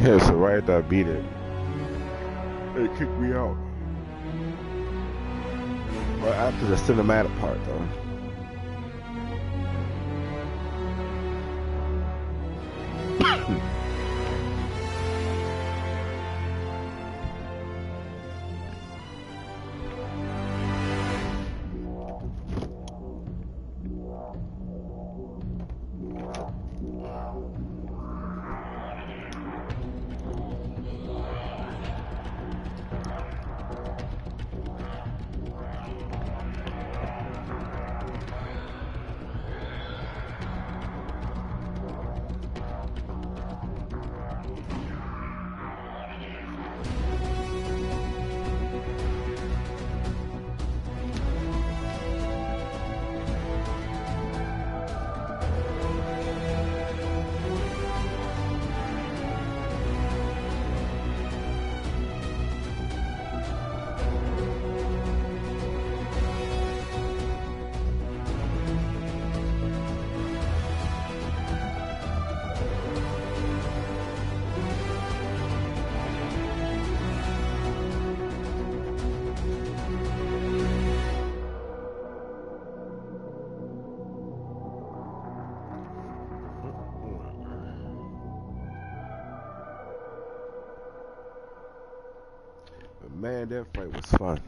Yeah, so right after I beat it, they kicked me out. Right after the cinematic part, though. But man, that fight was fun.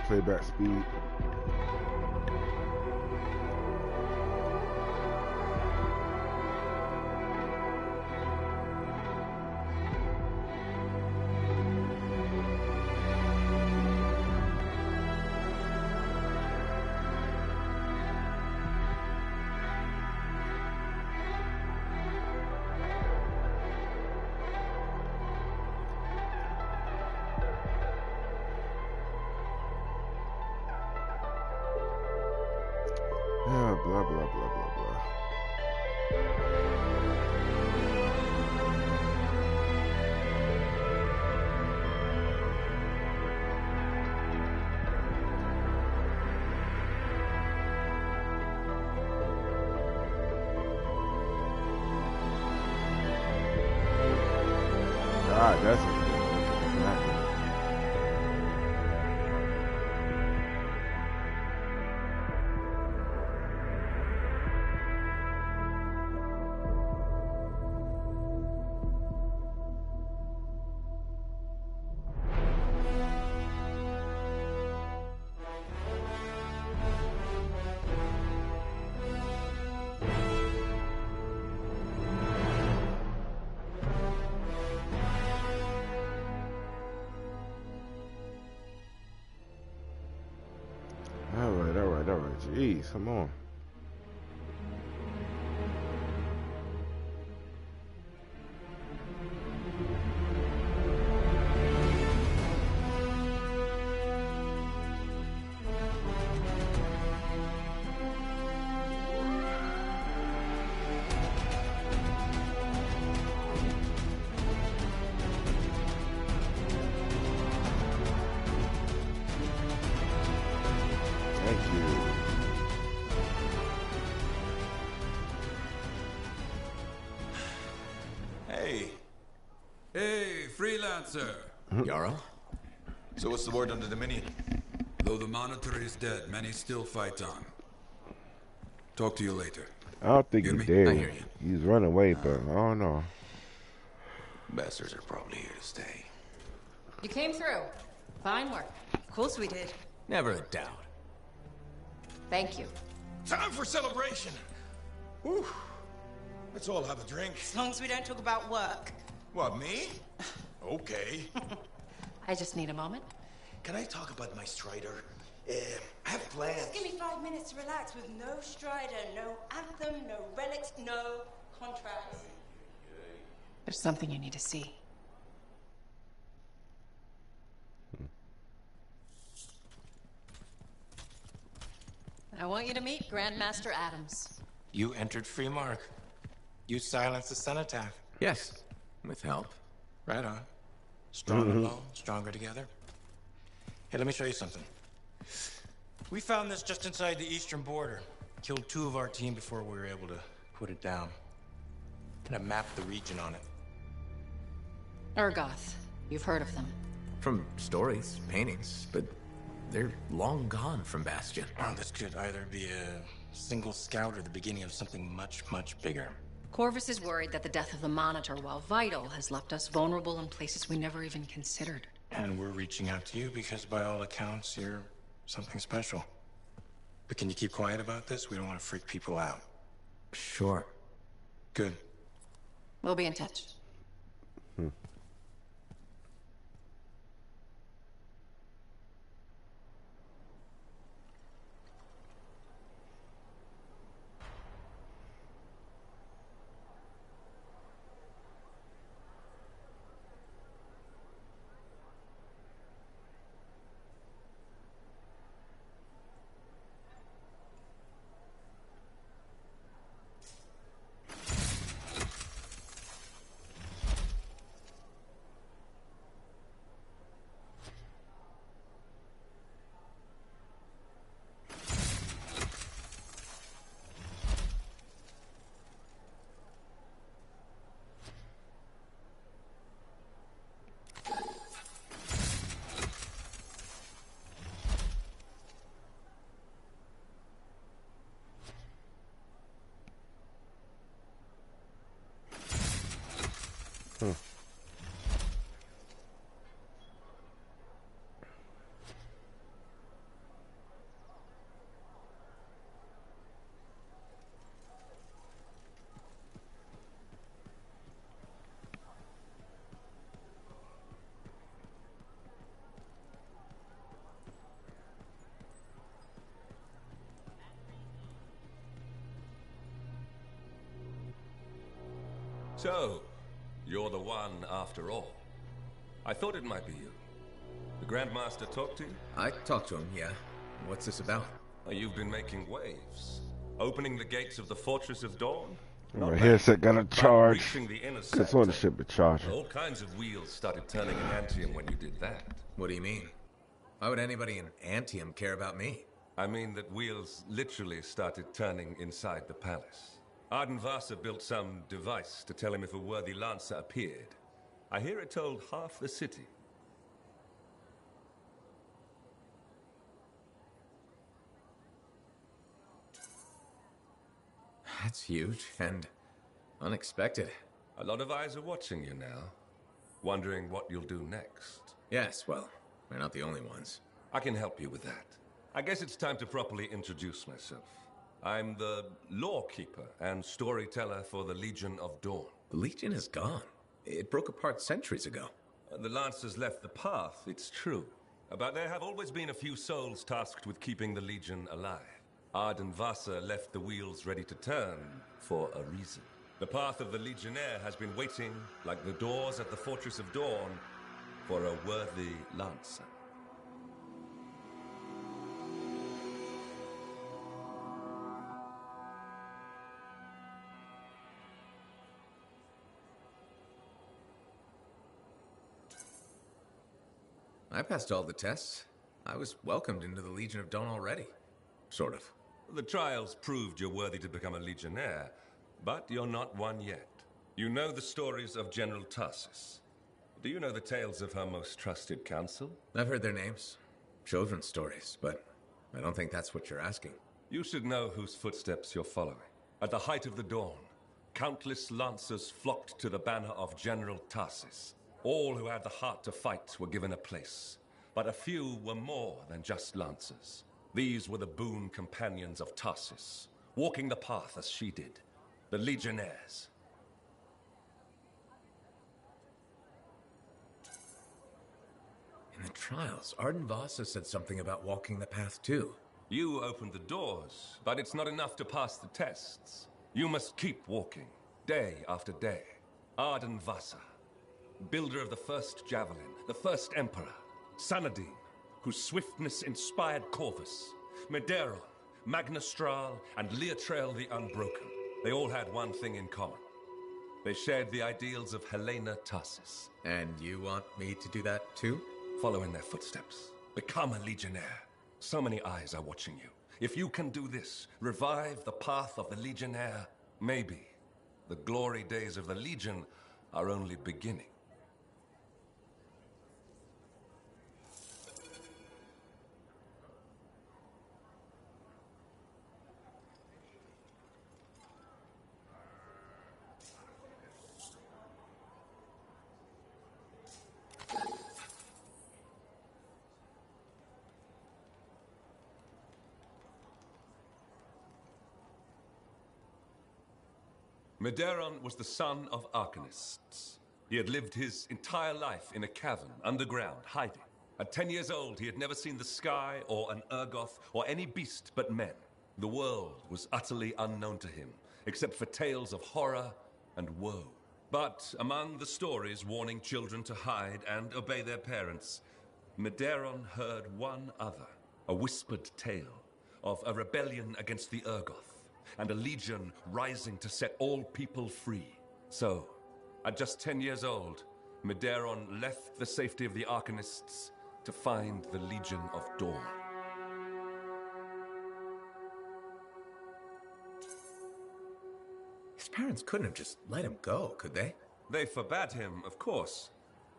Playback speed. Blah, blah, blah, blah, blah. God, that's a good one. All right. Jeez, come on. Thank you. Hey, freelancer. Yarrow? So what's the word on the Dominion? Though the Monitor is dead, many still fight on. Talk to you later. I don't think Hear he's me? dead. I hear you. He's running away, but I don't know. Bastards are probably here to stay. You came through. Fine work. Of course we did. Never a doubt. Thank you. Time for celebration. Whew. Let's all have a drink. As long as we don't talk about work. What, me? Okay. I just need a moment. Can I talk about my Strider? I have plans. Just give me 5 minutes to relax with no Strider, no Anthem, no relics, no contracts. There's something you need to see. I want you to meet Grandmaster Adams. You entered Freemark. You silenced the Cenotaph. Yes, with help. Right on. Strong alone, stronger together. Hey, let me show you something. We found this just inside the eastern border. Killed 2 of our team before we were able to put it down. And I mapped the region on it. Urgoth. You've heard of them. From stories, paintings, but they're long gone from Bastion. Oh, this could either be a single scout or the beginning of something much, much bigger. Corvus is worried that the death of the Monitor, while vital, has left us vulnerable in places we never even considered. And we're reaching out to you because by all accounts, you're something special. But can you keep quiet about this? We don't want to freak people out. Sure. Good. We'll be in touch. So, you're the one after all. I thought it might be you. The Grandmaster talked to you? I talked to him, yeah. What's this about? You've been making waves. Opening the gates of the Fortress of Dawn? My headset got a charge. Reaching the inner This one sector. should be charging. All kinds of wheels started turning in Anthem when you did that. What do you mean? Why would anybody in Anthem care about me? I mean that wheels literally started turning inside the palace. Ardenvasa built some device to tell him if a worthy lancer appeared. I hear it told half the city. That's huge and unexpected. A lot of eyes are watching you now, wondering what you'll do next. Yes, well, we're not the only ones. I can help you with that. I guess it's time to properly introduce myself. I'm the lawkeeper and storyteller for the Legion of Dawn. The Legion is gone. It broke apart centuries ago. The Lancers left the path, it's true. But there have always been a few souls tasked with keeping the Legion alive. Ardenvasa left the wheels ready to turn for a reason. The path of the Legionnaire has been waiting, like the doors at the Fortress of Dawn, for a worthy Lancer. I passed all the tests. I was welcomed into the Legion of Dawn already. Sort of. The trials proved you're worthy to become a Legionnaire, but you're not one yet. You know the stories of General Tarsus. Do you know the tales of her most trusted counsel? I've heard their names. Children's stories, but I don't think that's what you're asking. You should know whose footsteps you're following. At the height of the dawn, countless lancers flocked to the banner of General Tarsis. All who had the heart to fight were given a place. But a few were more than just lancers. These were the boon companions of Tarsis, walking the path as she did. The Legionnaires. In the trials, Arden Vasa said something about walking the path too. You opened the doors, but it's not enough to pass the tests. You must keep walking, day after day. Arden Vasa, builder of the first javelin, the first emperor. Sanadine, whose swiftness inspired Corvus. Medeiros, Magnastral, and Leotrail the Unbroken. They all had one thing in common. They shared the ideals of Helena Tarsis. And you want me to do that too? Follow in their footsteps. Become a Legionnaire. So many eyes are watching you. If you can do this, revive the path of the Legionnaire, maybe the glory days of the Legion are only beginning. Medeiros was the son of Arcanists. He had lived his entire life in a cavern, underground, hiding. At 10 years old, he had never seen the sky, or an Urgoth, or any beast but men. The world was utterly unknown to him, except for tales of horror and woe. But among the stories warning children to hide and obey their parents, Medeiros heard one other, a whispered tale of a rebellion against the Urgoth, and a legion rising to set all people free. So, at just 10 years old, Medeiros left the safety of the Arcanists to find the Legion of Dawn. His parents couldn't have just let him go, could they? They forbade him, of course,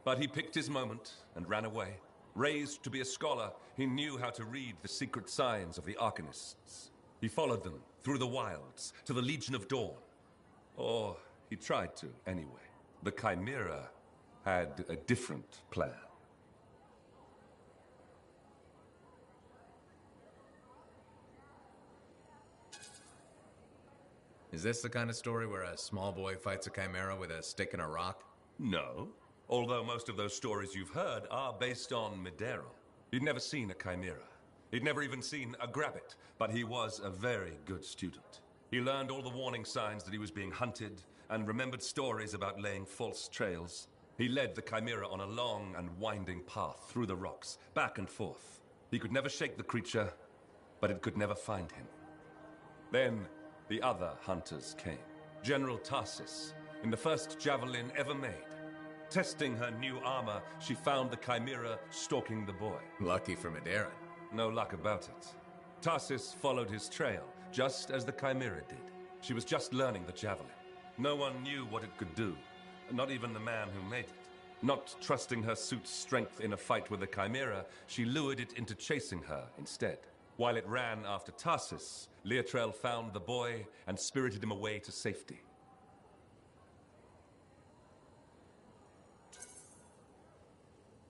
but he picked his moment and ran away. Raised to be a scholar, he knew how to read the secret signs of the Arcanists. He followed them through the wilds to the Legion of Dawn. Or he tried to, anyway. The Chimera had a different plan. Is this the kind of story where a small boy fights a Chimera with a stick and a rock? No. Although most of those stories you've heard are based on Medeiros. He'd never seen a Chimera. He'd never even seen a Grabbit, but he was a very good student. He learned all the warning signs that he was being hunted, and remembered stories about laying false trails. He led the Chimera on a long and winding path through the rocks, back and forth. He could never shake the creature, but it could never find him. Then, the other hunters came. General Tarsis, in the first javelin ever made. Testing her new armor, she found the Chimera stalking the boy. Lucky for Medeiros. No luck about it. Tarsis followed his trail, just as the Chimera did. She was just learning the javelin. No one knew what it could do, not even the man who made it. Not trusting her suit's strength in a fight with the Chimera, she lured it into chasing her instead. While it ran after Tarsis, Leotrail found the boy and spirited him away to safety.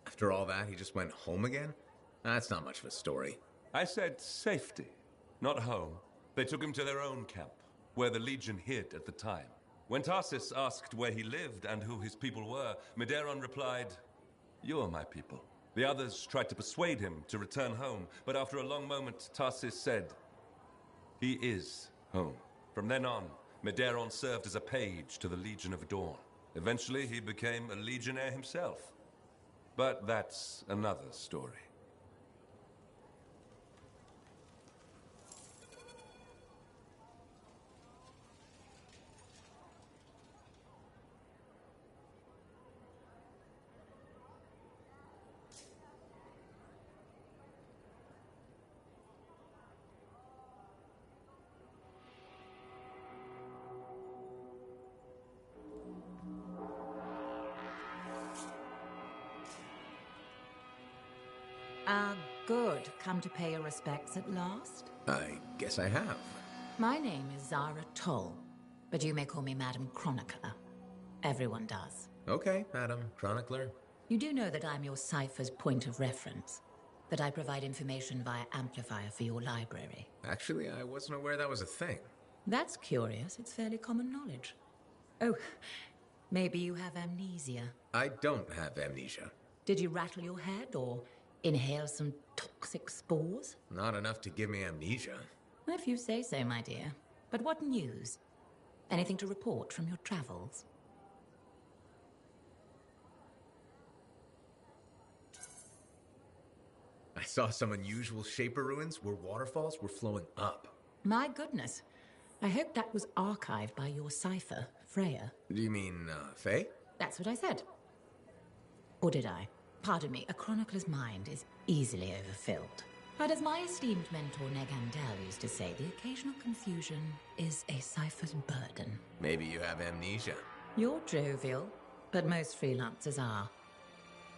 After all that, he just went home again? That's not much of a story. I said safety, not home. They took him to their own camp, where the Legion hid at the time. When Tarsis asked where he lived and who his people were, Medeiros replied, "You are my people." The others tried to persuade him to return home, but after a long moment, Tarsis said, "He is home." From then on, Medeiros served as a page to the Legion of Dawn. Eventually, he became a Legionnaire himself. But that's another story. Ah, good. Come to pay your respects at last? I guess I have. My name is Zara Toll, but you may call me Madam Chronicler. Everyone does. Okay, Madam Chronicler. You do know that I'm your cipher's point of reference, that I provide information via amplifier for your library. Actually, I wasn't aware that was a thing. That's curious. It's fairly common knowledge. Oh, maybe you have amnesia. I don't have amnesia. Did you rattle your head or inhale some toxic spores? Not enough to give me amnesia. If you say so, my dear. But what news? Anything to report from your travels? I saw some unusual shaper ruins where waterfalls were flowing up. My goodness. I hope that was archived by your cipher, Freya. Do you mean, Faye? That's what I said. Or did I? Pardon me, a chronicler's mind is easily overfilled. But as my esteemed mentor Negandel used to say, the occasional confusion is a cipher's burden. Maybe you have amnesia. You're jovial, but most freelancers are.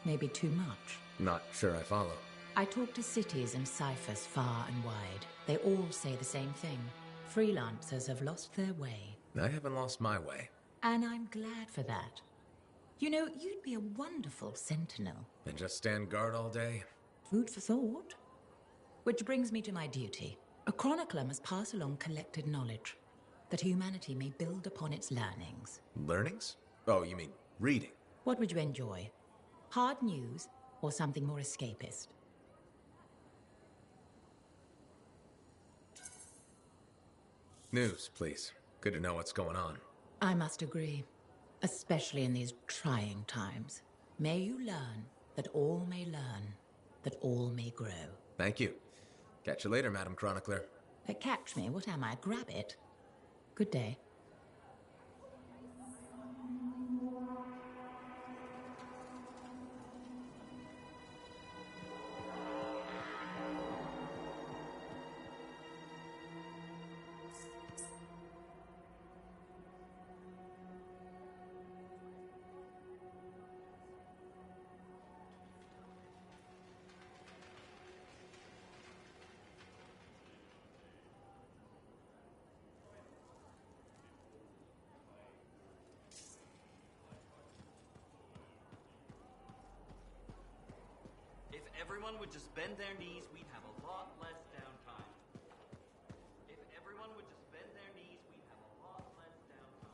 Maybe too much. Not sure I follow. I talk to cities and ciphers far and wide. They all say the same thing. Freelancers have lost their way. I haven't lost my way. And I'm glad for that. You know, you'd be a wonderful sentinel. And just stand guard all day? Food for thought. Which brings me to my duty. A chronicler must pass along collected knowledge, that humanity may build upon its learnings. Learnings? Oh, you mean reading? What would you enjoy? Hard news or something more escapist? News, please. Good to know what's going on. I must agree, especially in these trying times. May you learn that all may learn, that all may grow. Thank you. Catch you later, Madam Chronicler. Catch me? What am I? Grab it? Good day. If everyone would just bend their knees, we'd have a lot less downtime. If everyone would just bend their knees, we'd have a lot less downtime.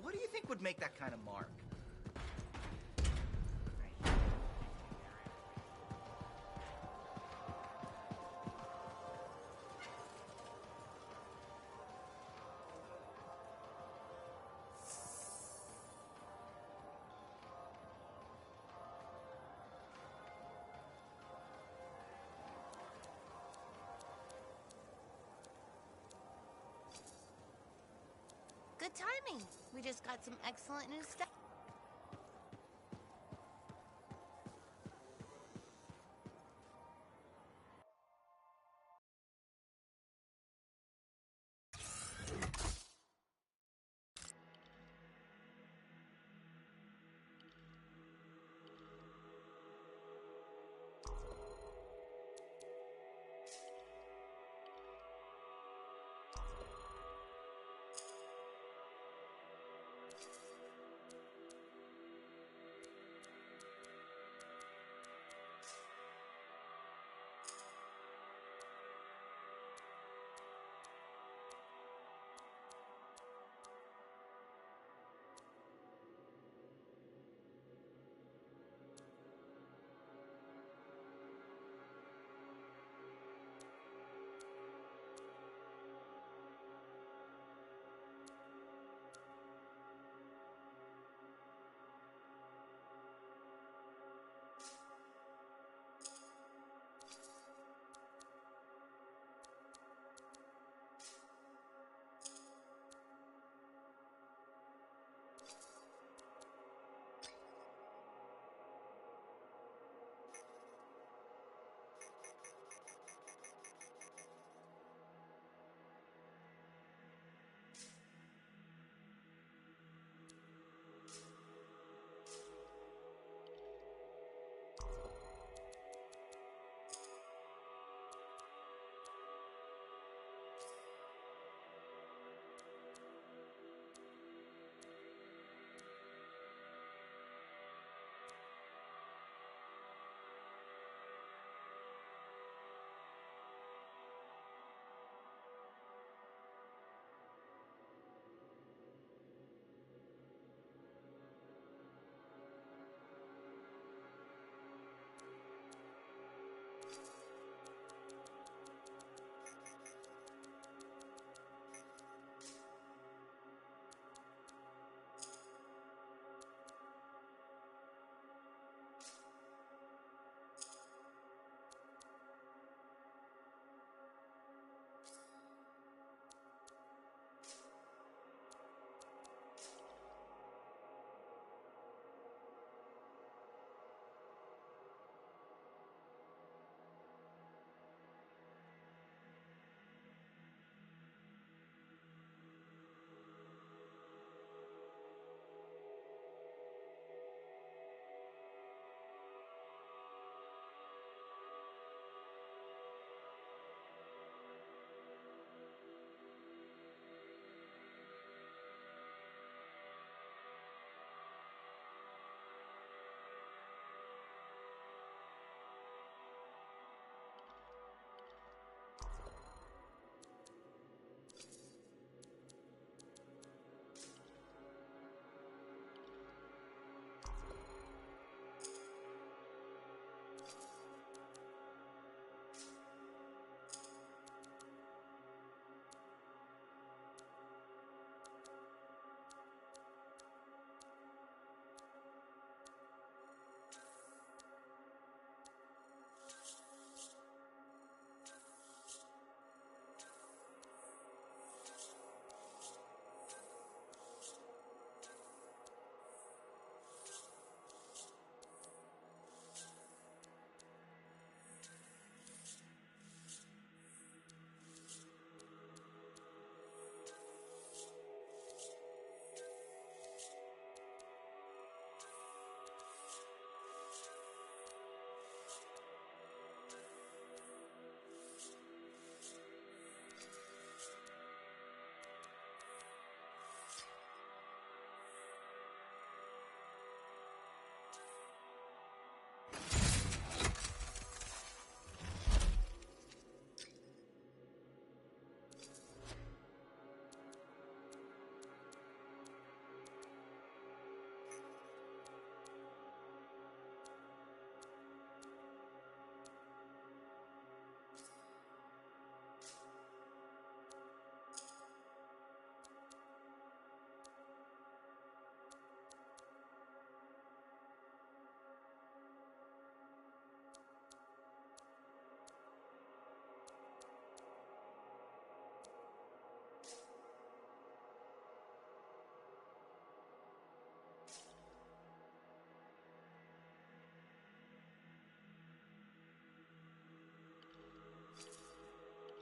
What do you think would make that kind of mark? Good timing. We just got some excellent new stuff.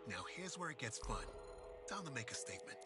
Now here's where it gets fun. Time to make a statement.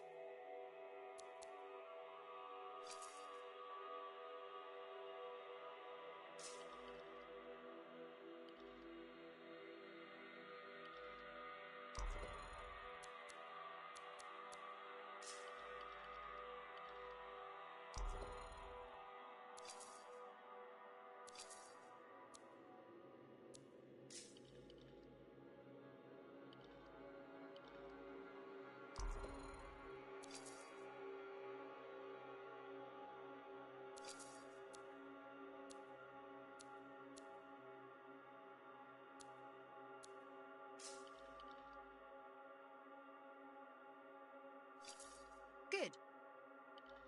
Good.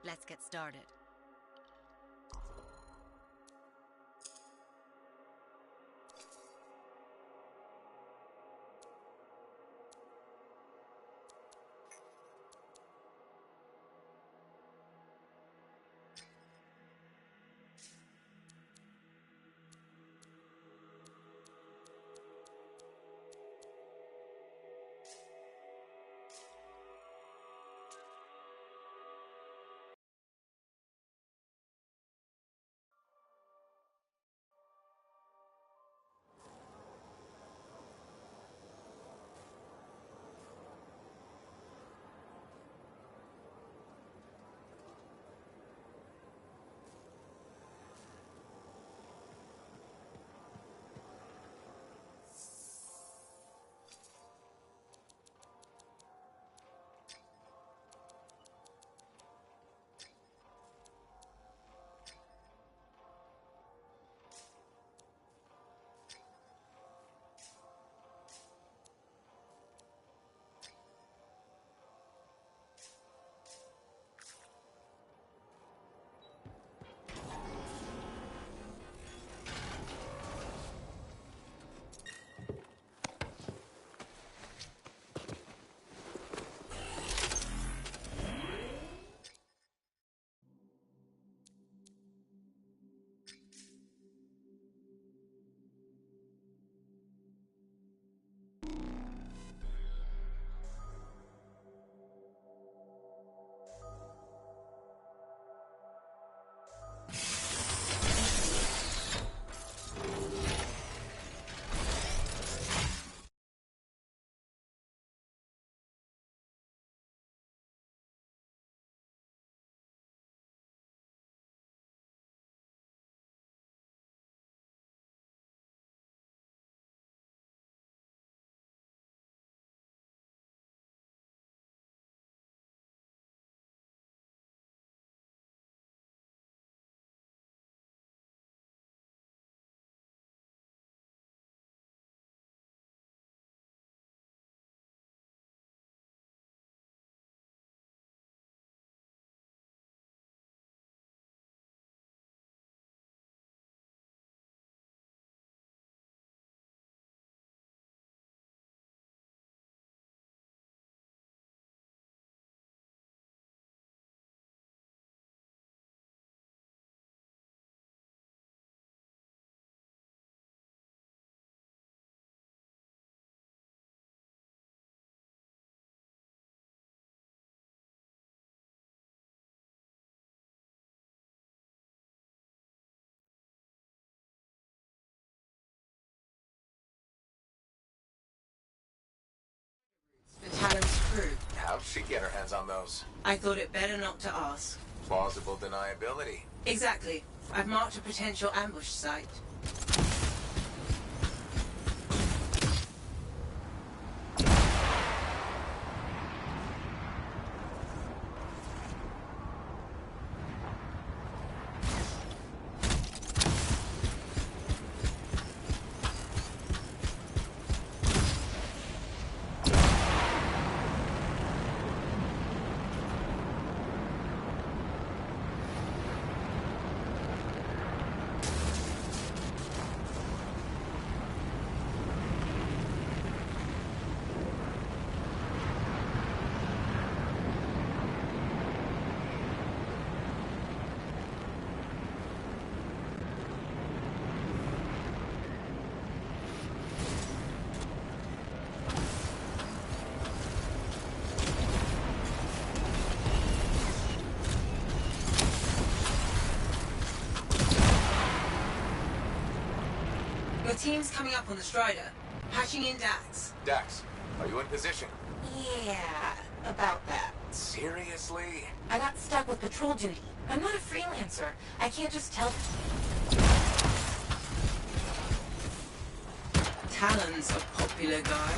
Let's get started. she'd get her hands on those? I thought it better not to ask. Plausible deniability. Exactly. I've marked a potential ambush site. Your team's coming up on the Strider. Patching in Dax. Dax, are you in position? Yeah, about that. Seriously? I got stuck with patrol duty. I'm not a freelancer. I can't just tell... Talon's a popular guy.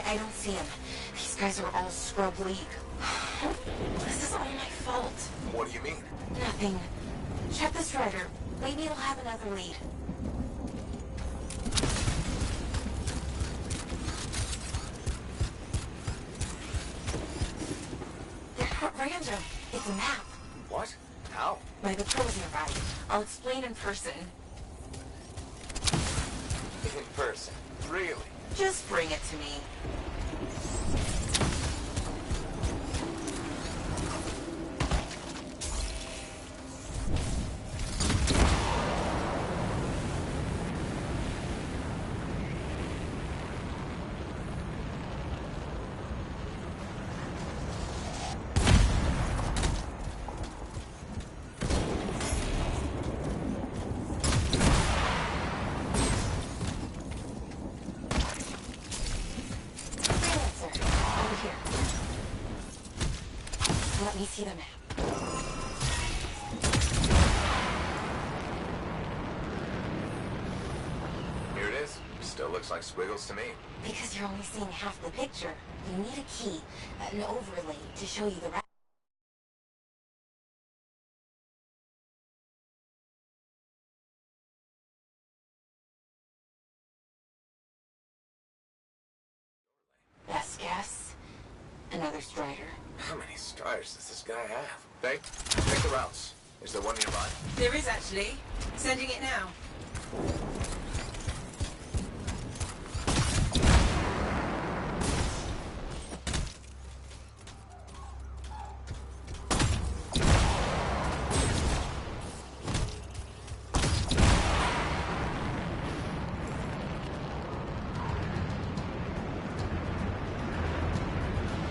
I don't see him. These guys are all scrub league. This is all my fault. What do you mean? Nothing. Check the Strider. Maybe it'll have another lead. They're not random. It's a map. What? How? My patrol's nearby. I'll explain in person. In person? Really? Just bring it to me. Let me see the map. Here it is. Still looks like squiggles to me. Because you're only seeing half the picture. You need a key, an overlay, to show you the rest. Best guess? Another Strider. How many Striders does this guy have? Hey, check the routes. Is there one nearby? There is actually. Sending it now.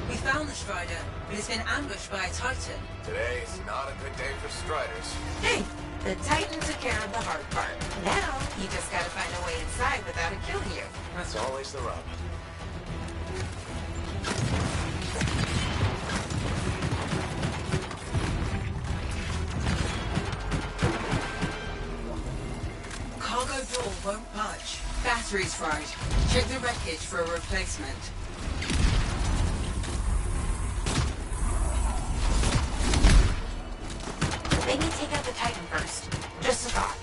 We found the Strider, but it's been ambushed by a Titan. Today is not a good day for Striders. Hey, The Titan took care of the hard part. Now, you just gotta find a way inside without it killing you. That's always the rub. Cargo door won't budge. Battery's fried. Check the wreckage for a replacement. Maybe take out the Titan first. Just a thought.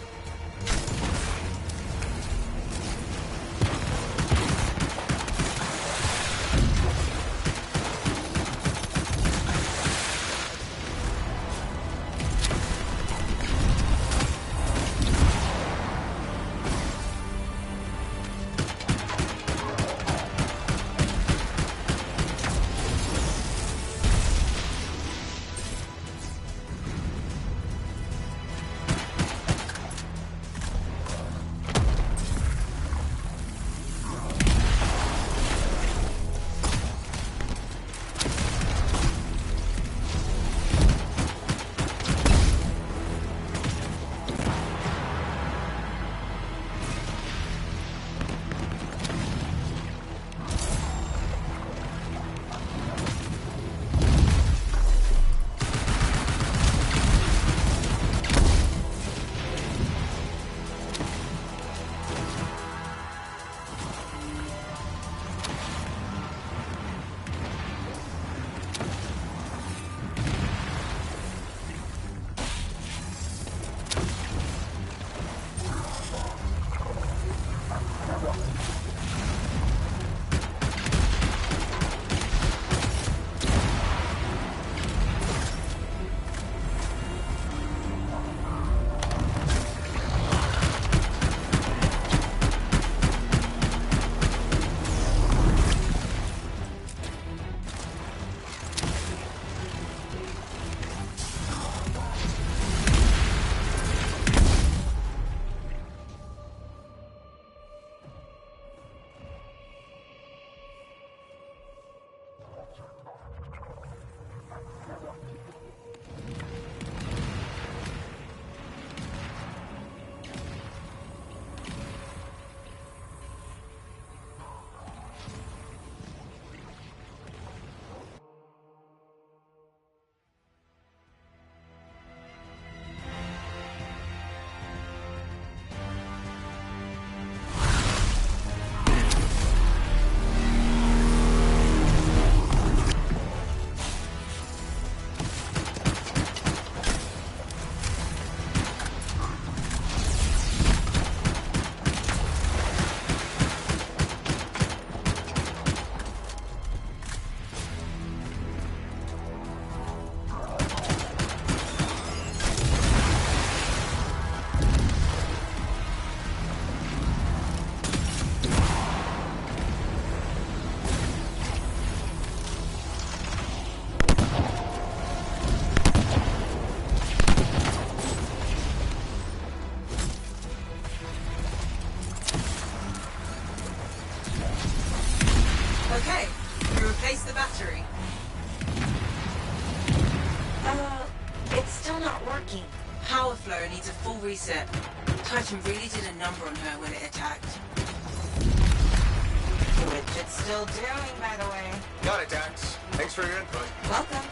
Okay, you replaced the battery. It's still not working. Power flow needs a full reset. Titan really did a number on her when it attacked. Which it's still doing, by the way. Got it, Dax. Thanks for your input. Welcome.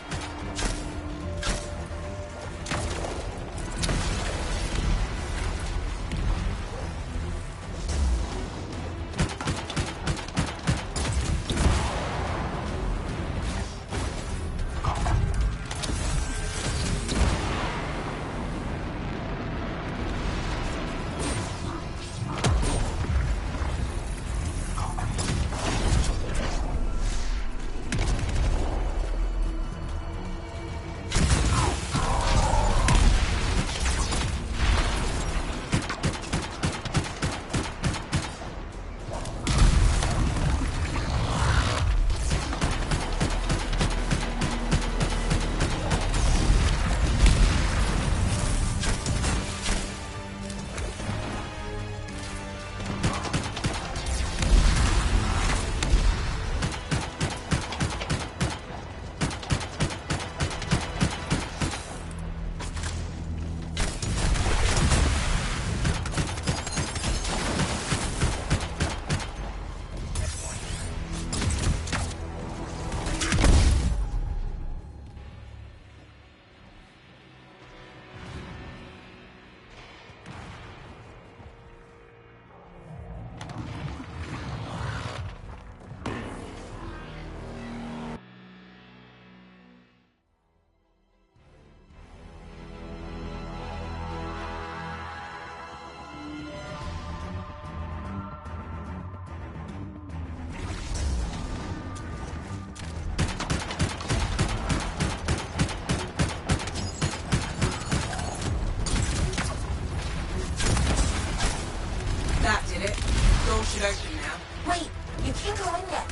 Door should open now. Wait, you can't go in yet.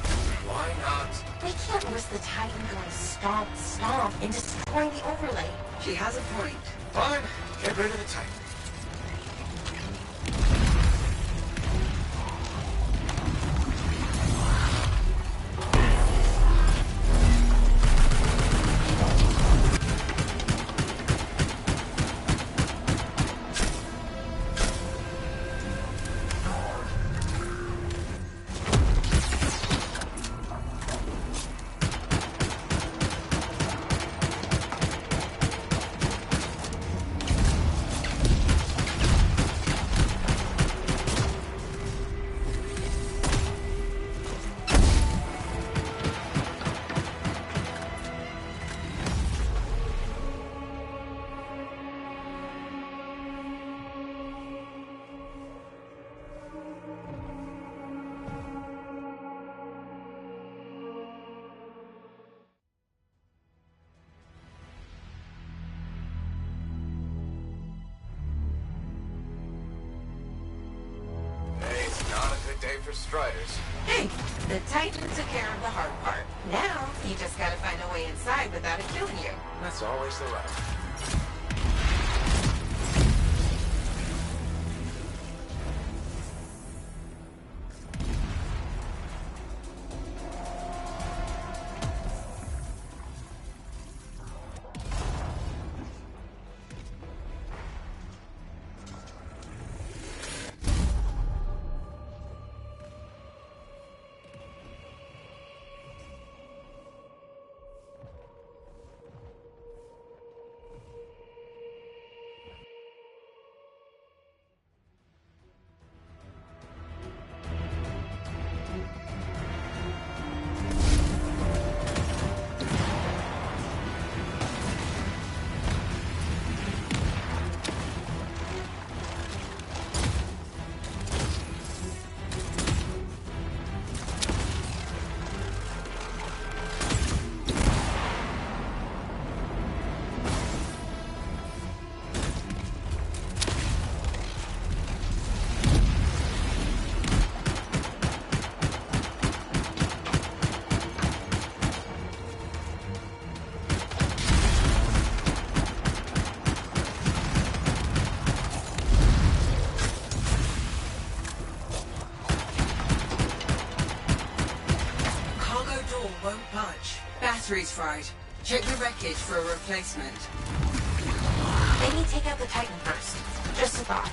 Why not? We can't risk the Titan going stomp, stomp, and destroying the overlay. She has a point. Fine, get rid of the Titan. Day for Striders. Hey, the Titan took care of the hard part. Now, you just gotta find a way inside without it killing you. That's always the route. Batteries fried. Check the wreckage for a replacement. Maybe take out the Titan first. Just a thought.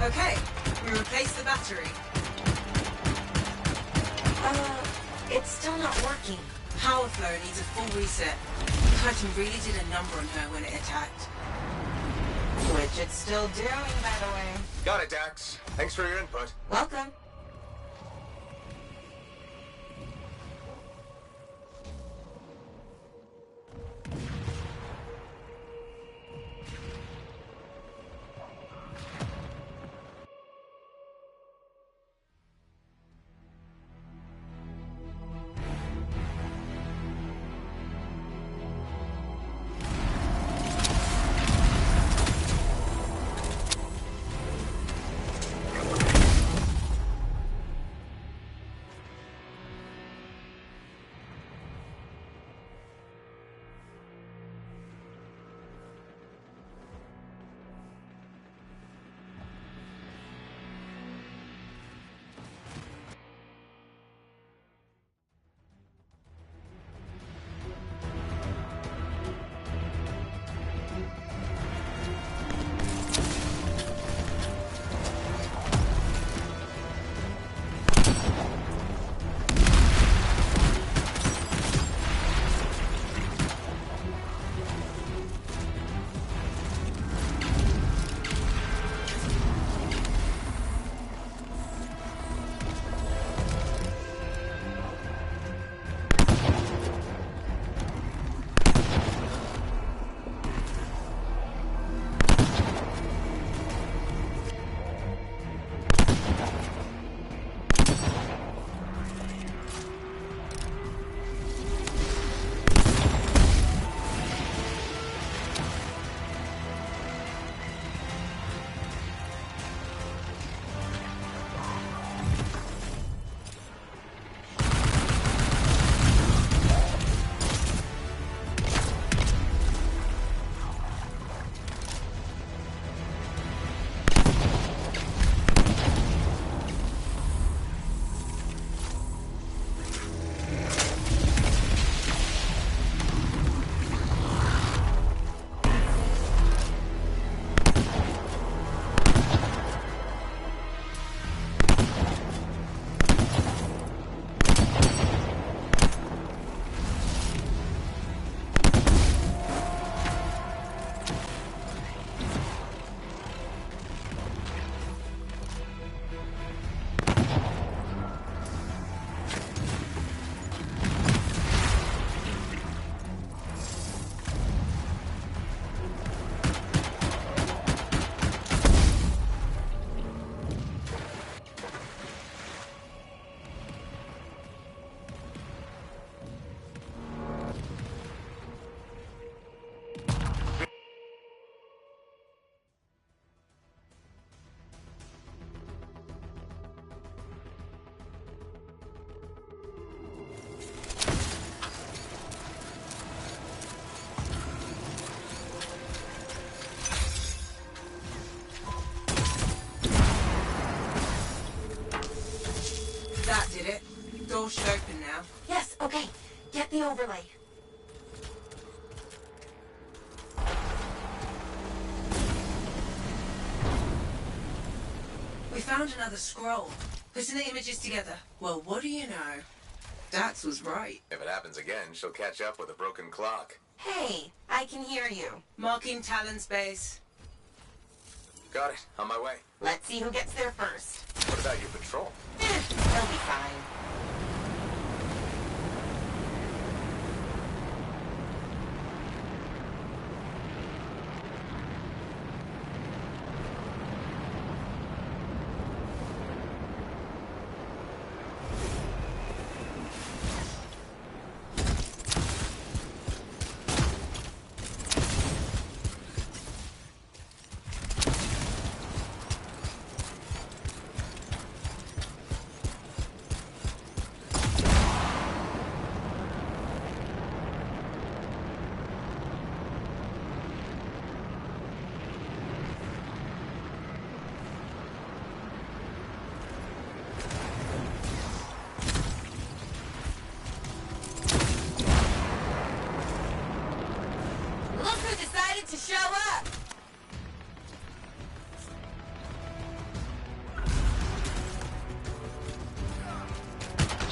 Okay, we replaced the battery. It's still not working. Power flow needs a full reset. Titan really did a number on her when it attacked. Which it's still doing, by the way. Got it, Dax. Thanks for your input. Welcome. That did it. Door should open now. Yes, okay. Get the overlay. We found another scroll. Putting the images together. Well, what do you know? Dax was right. If it happens again, she'll catch up with a broken clock. Hey, I can hear you. Marking Talon's base. Got it. On my way. Let's see who gets there first. What about your patrol? They'll be fine.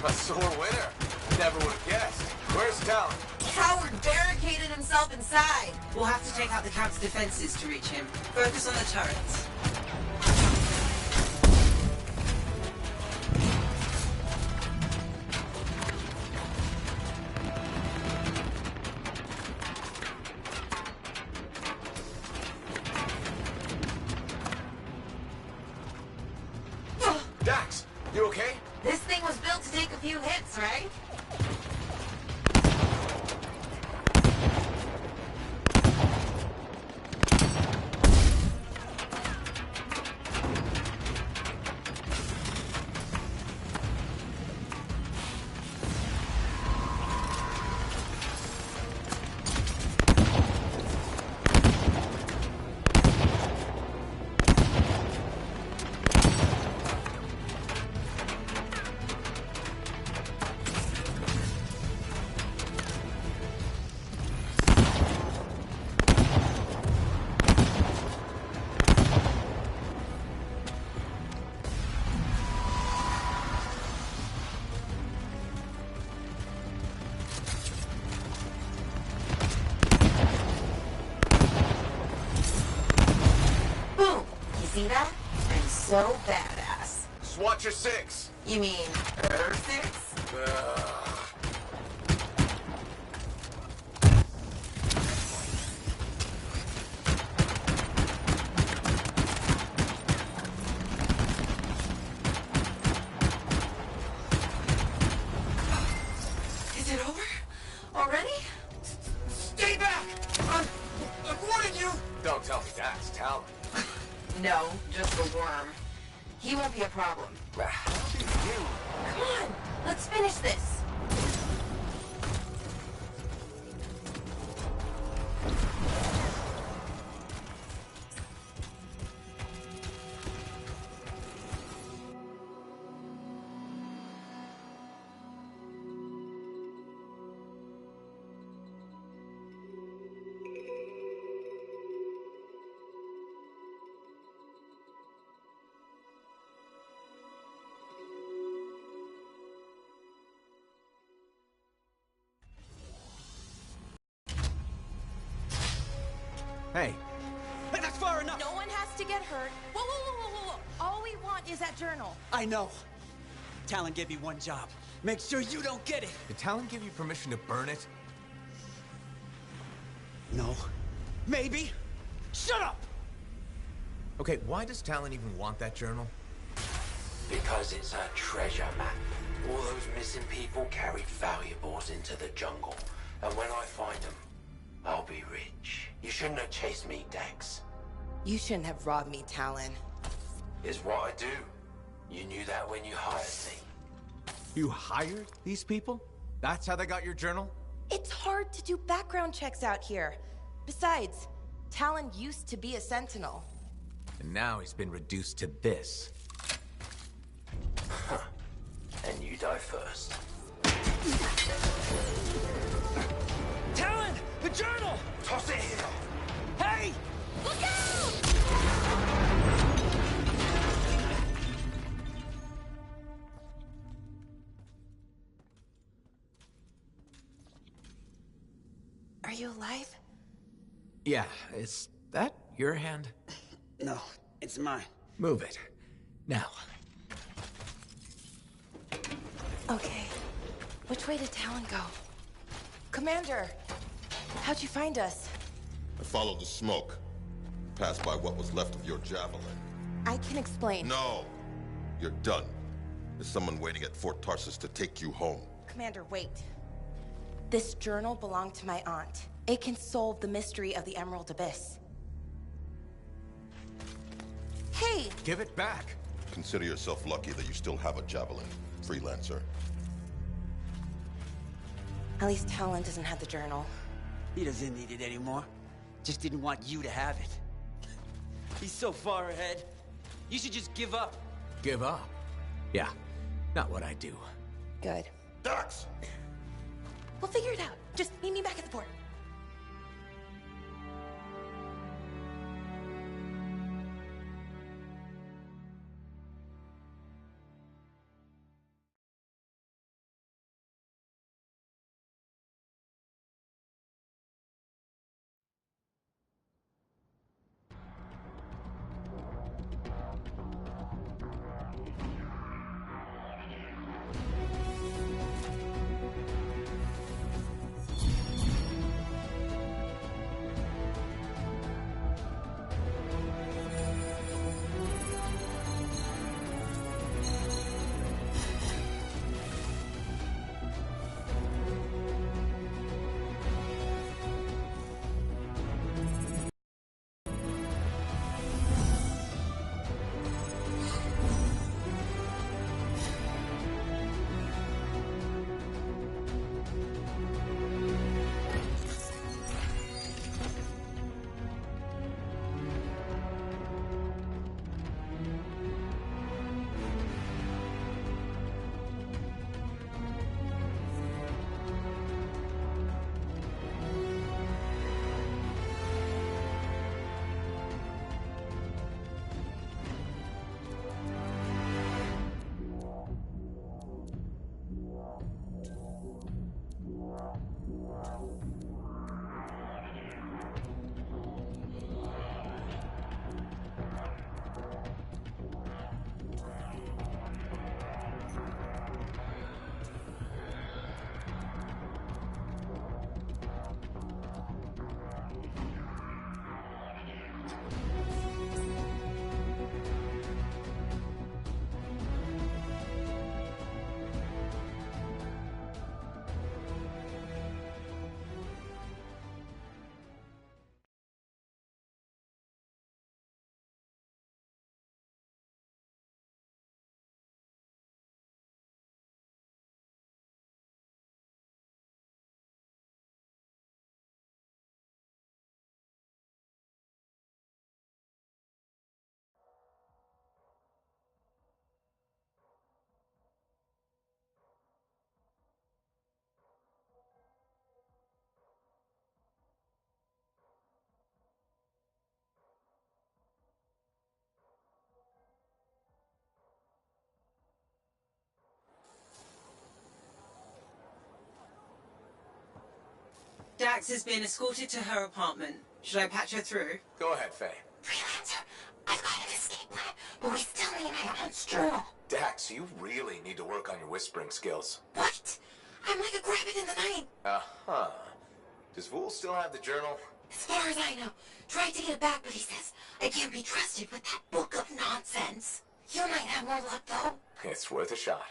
A sore winner. Never would have guessed. Where's Talon? Coward barricaded himself inside. We'll have to take out the Count's defenses to reach him. Focus on the turrets. Dax, you okay? This thing was built to take a few hits, right? See that? I'm so badass. SWAT your six. You mean her six? Is it over? Already? Stay back! I'm warning you! Don't tell me Dax, Talon. No, just the worm. He won't be a problem. How did you? Come on, let's finish this. Hey. Hey, that's far enough! No one has to get hurt. Whoa, whoa, whoa, whoa, whoa. All we want is that journal. I know. Talon gave me one job. Make sure you don't get it. Did Talon give you permission to burn it? No. Maybe. Shut up! Okay, why does Talon even want that journal? Because it's a treasure map. All those missing people carried valuables into the jungle. And when I find them, I'll be rich. You shouldn't have chased me, Dax. You shouldn't have robbed me, Talon. It's what I do. You knew that when you hired me. You hired these people? That's how they got your journal? It's hard to do background checks out here. Besides, Talon used to be a sentinel. And now he's been reduced to this. Huh. And you die first. Talon! The journal! Toss it here! Hey! Look out! Are you alive? Yeah, is that your hand? No, it's mine. Move it. Now. Okay. Which way did Talon go? Commander! How'd you find us? I followed the smoke. Passed by what was left of your javelin. I can explain. No! You're done. There's someone waiting at Fort Tarsus to take you home. Commander, wait. This journal belonged to my aunt. It can solve the mystery of the Emerald Abyss. Hey! Give it back! Consider yourself lucky that you still have a javelin, freelancer. At least Talon doesn't have the journal. He doesn't need it anymore. Just didn't want you to have it. He's so far ahead. You should just give up. Give up? Yeah, not what I do. Good. Dax! We'll figure it out. Just meet me back at the port. Dax has been escorted to her apartment. Should I patch her through? Go ahead, Faye. Freelancer, I've got an escape plan, but we still need my aunt's journal. Dax, you really need to work on your whispering skills. What? I'm like a rabbit in the night. Uh-huh. Does Vool still have the journal? As far as I know, tried to get it back, but he says I can't be trusted with that book of nonsense. You might have more luck, though. It's worth a shot.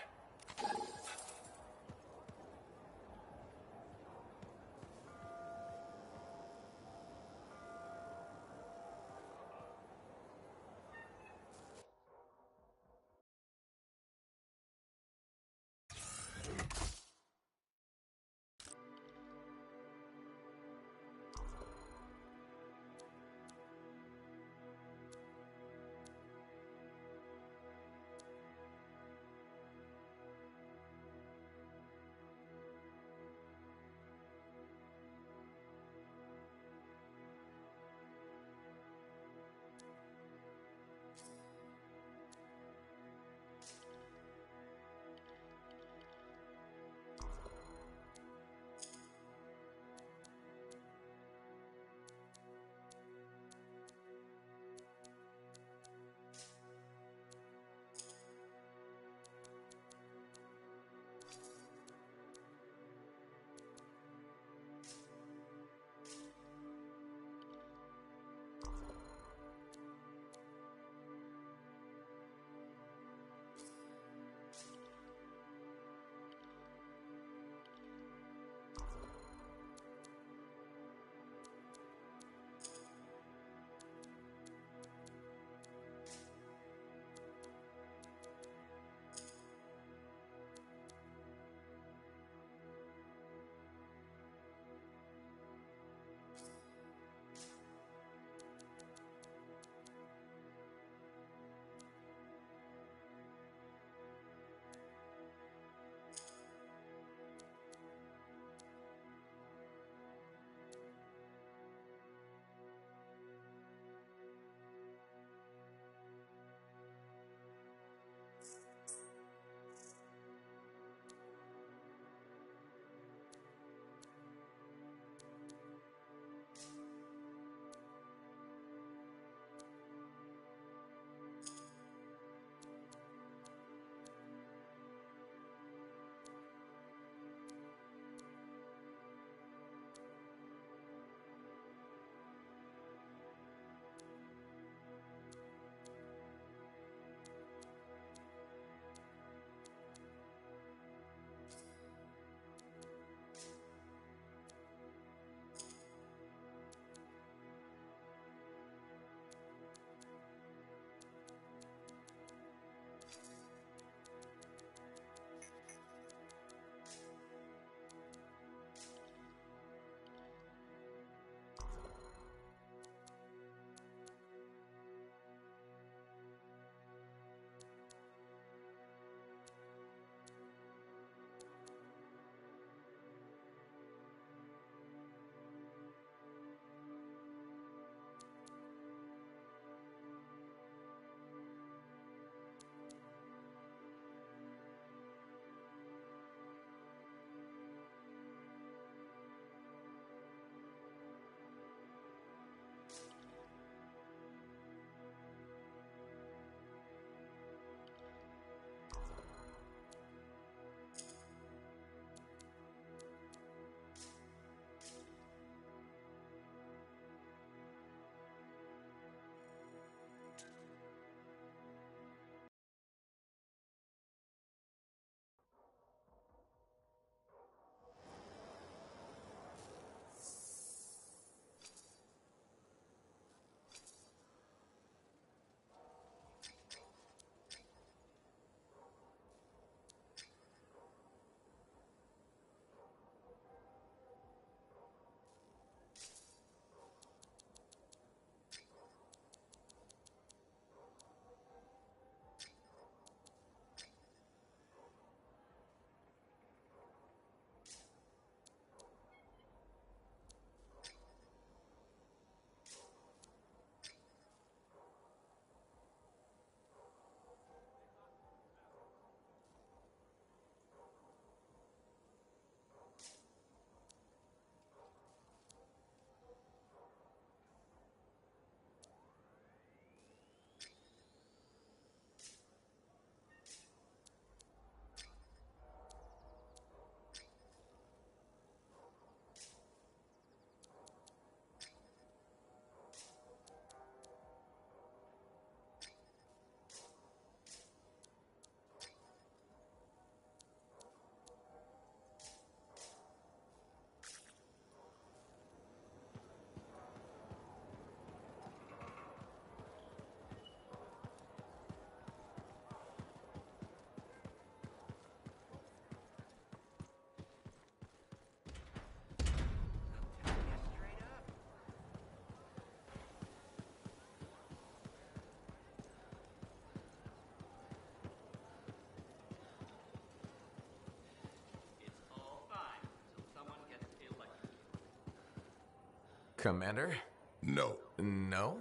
Commander? No. No?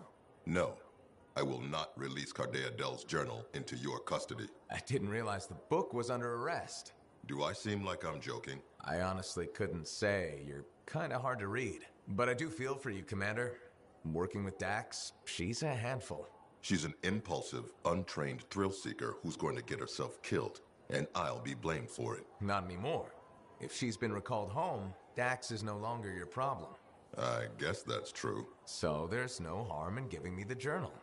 No. I will not release Cardea Dell's journal into your custody. I didn't realize the book was under arrest. Do I seem like I'm joking? I honestly couldn't say. You're kinda hard to read. But I do feel for you, Commander. Working with Dax, she's a handful. She's an impulsive, untrained thrill seeker who's going to get herself killed, and I'll be blamed for it. Not anymore. If she's been recalled home, Dax is no longer your problem. I guess that's true. So there's no harm in giving me the journal.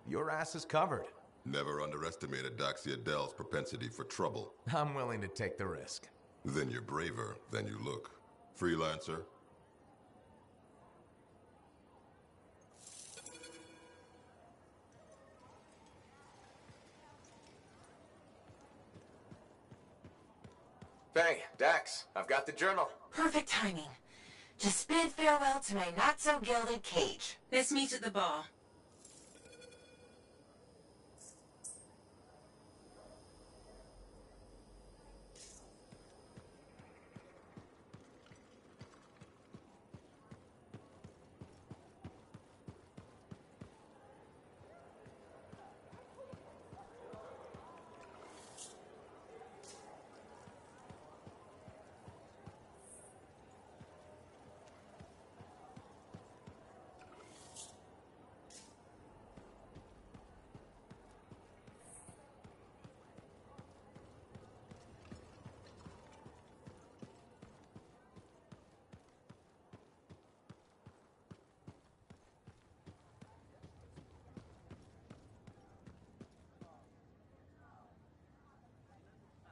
Your ass is covered. Never underestimated Daxia Dell's propensity for trouble. I'm willing to take the risk. Then you're braver than you look. Freelancer? Hey, Dax, I've got the journal. Perfect timing. Just bid farewell to my not-so-gilded cage. Let's meet at the bar.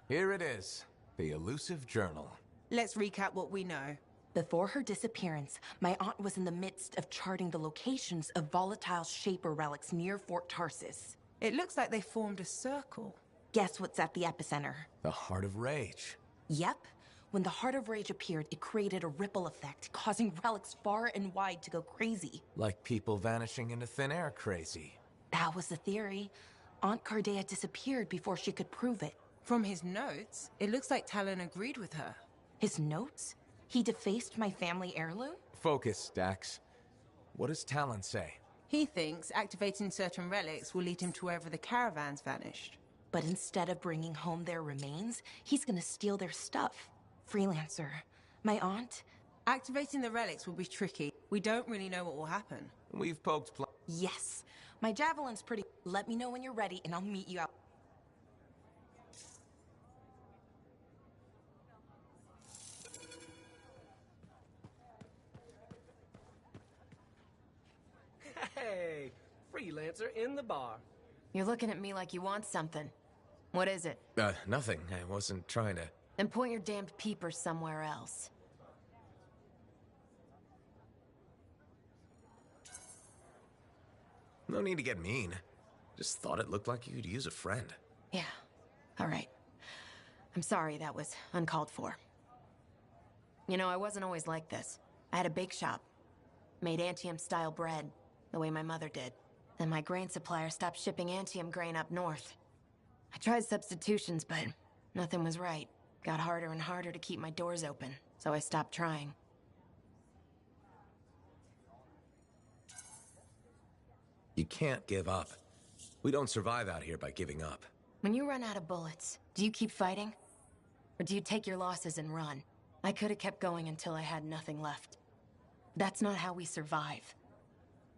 Here it is, the elusive journal. Let's recap what we know. Before her disappearance, my aunt was in the midst of charting the locations of volatile Shaper relics near Fort Tarsis. It looks like they formed a circle. Guess what's at the epicenter? The Heart of Rage. Yep. When the Heart of Rage appeared, it created a ripple effect, causing relics far and wide to go crazy. Like people vanishing into thin air crazy. That was the theory. Aunt Cardea disappeared before she could prove it. From his notes, it looks like Talon agreed with her. His notes? He defaced my family heirloom? Focus, Dax. What does Talon say? He thinks activating certain relics will lead him to wherever the caravans vanished. But instead of bringing home their remains, he's gonna steal their stuff. Freelancer, my aunt... Activating the relics will be tricky. We don't really know what will happen. We've poked Yes. My javelin's pretty... Let me know when you're ready and I'll meet you out. Hey, freelancer in the bar. You're looking at me like you want something. What is it? Nothing. I wasn't trying to... Then point your damned peepers somewhere else. No need to get mean. Just thought it looked like you could use a friend. Yeah. All right. I'm sorry that was uncalled for. You know, I wasn't always like this. I had a bake shop. Made Anthem-style bread, the way my mother did. Then my grain supplier stopped shipping Anthem grain up north. I tried substitutions, but nothing was right. Got harder and harder to keep my doors open, so I stopped trying. You can't give up. We don't survive out here by giving up. When you run out of bullets, do you keep fighting? Or do you take your losses and run? I could have kept going until I had nothing left. That's not how we survive.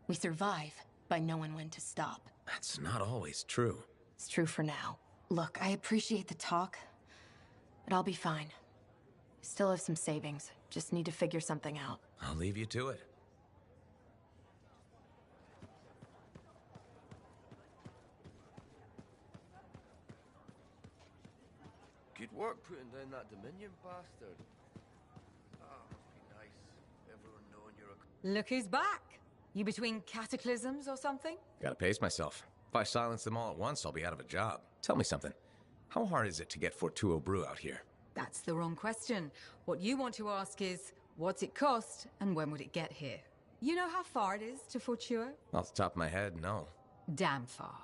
We survive by knowing when to stop. That's not always true. It's true for now. Look, I appreciate the talk, but I'll be fine. Still have some savings. Just need to figure something out. I'll leave you to it. Good work putting down that Dominion bastard. Ah, must be nice. Everyone knowing you're a... Look who's back! You between cataclysms or something? Gotta pace myself. If I silence them all at once, I'll be out of a job. Tell me something. How hard is it to get Fortuo Brew out here? That's the wrong question. What you want to ask is, what's it cost and when would it get here? You know how far it is to Fortuo? Off the top of my head, no. Damn far.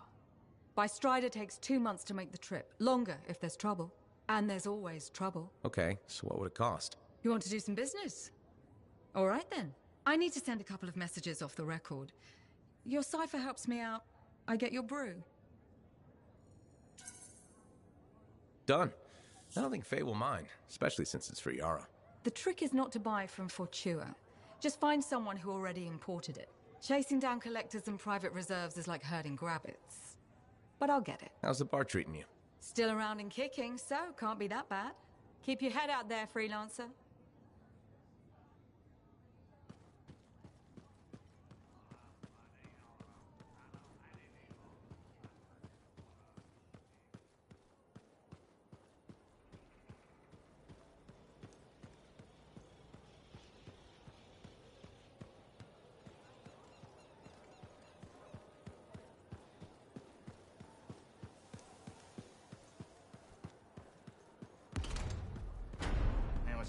By stride, it takes 2 months to make the trip. Longer if there's trouble. And there's always trouble. Okay, so what would it cost? You want to do some business? All right then. I need to send a couple of messages off the record. Your cipher helps me out. I get your brew. Done. I don't think Faye will mind, especially since it's for Yara. The trick is not to buy from Fortua. Just find someone who already imported it. Chasing down collectors and private reserves is like herding rabbits. But I'll get it. How's the bar treating you? Still around and kicking, so can't be that bad. Keep your head out there, freelancer.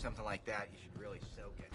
Something like that, you should really soak it.